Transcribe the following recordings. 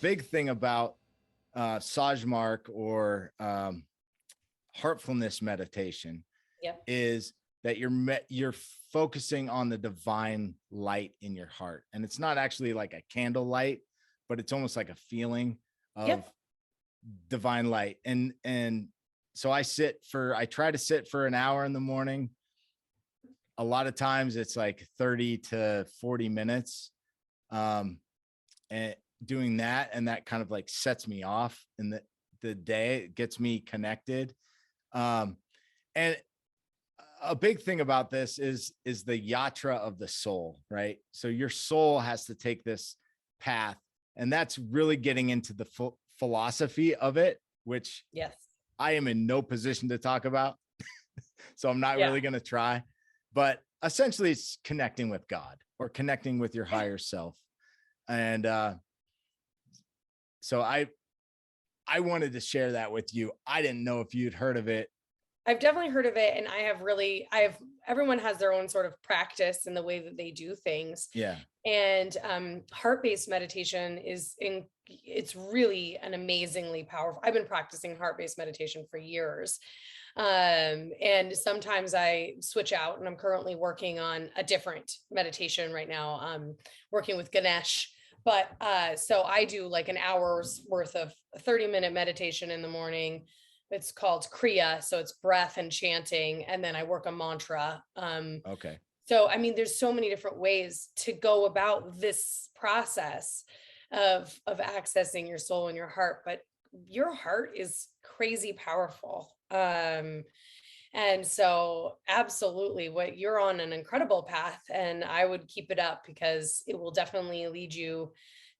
big thing about Sajmark or heartfulness meditation is that you're focusing on the divine light in your heart. And it's not actually like a candle light, but it's almost like a feeling of divine light. And so I try to sit for an hour in the morning. A lot of times it's like 30 to 40 minutes. And doing that, and that kind of like sets me off in the day. It gets me connected. And a big thing about this is the yatra of the soul, right? So your soul has to take this path, and that's really getting into the philosophy of it, which I am in no position to talk about. So I'm not really going to try, but essentially it's connecting with God or connecting with your higher self. And so I wanted to share that with you. I didn't know if you'd heard of it. I've definitely heard of it. And everyone has their own sort of practice in the way that they do things. Yeah. And heart-based meditation it's really an amazingly powerful. I've been practicing heart-based meditation for years. And sometimes I switch out, and I'm currently working on a different meditation right now, working with Ganesh. But so I do like an hour's worth of 30-minute meditation in the morning. It's called Kriya. So it's breath and chanting. And then I work a mantra. Okay. So, I mean, there's so many different ways to go about this process of accessing your soul and your heart, but your heart is crazy powerful. And so absolutely, you're on an incredible path, and I would keep it up because it will definitely lead you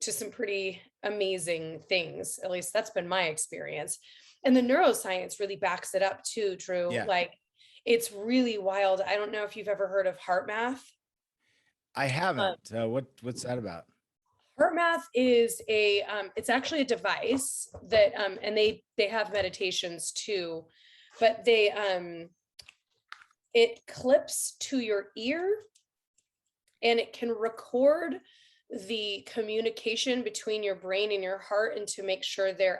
to some pretty amazing things. At least that's been my experience. And the neuroscience really backs it up too, Drew. Yeah. Like, it's really wild. I don't know if you've ever heard of heart math. I haven't. What's that about? Heart math is it's actually a device that, and they have meditations too, but it clips to your ear, and it can record the communication between your brain and your heart, and to make sure the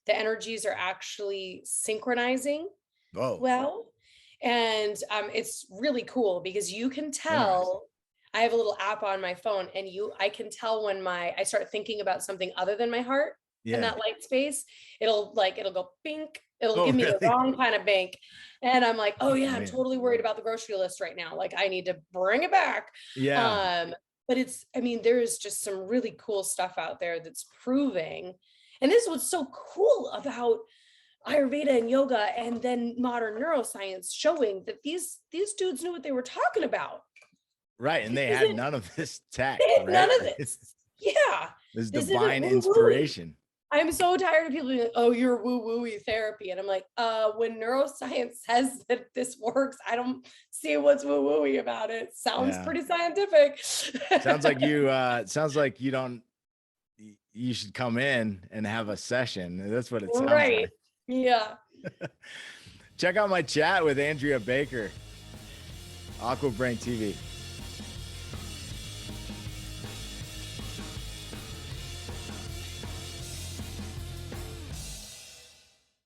energies are actually synchronizing. Well. And it's really cool because you can tell. I have a little app on my phone, and I can tell when I start thinking about something other than my heart in that light space. It'll go bink. It'll give me the wrong kind of bink. And I'm like, oh yeah, I'm totally worried about the grocery list right now. Like, I need to bring it back. Yeah. But there's just some really cool stuff out there that's proving. And this is what's so cool about Ayurveda and yoga, and then modern neuroscience, showing that these dudes knew what they were talking about. Right. And they had none of this tech. None of this. Yeah. This divine inspiration. I'm so tired of people being like, oh, you're woo-woo-y therapy. And I'm like, when neuroscience says that this works, I don't see what's woo-woo-y about it. Sounds pretty scientific. Sounds like you should come in and have a session. That's what it sounds like. Yeah. Check out my chat with Andrea Baker, Aqua Brain TV.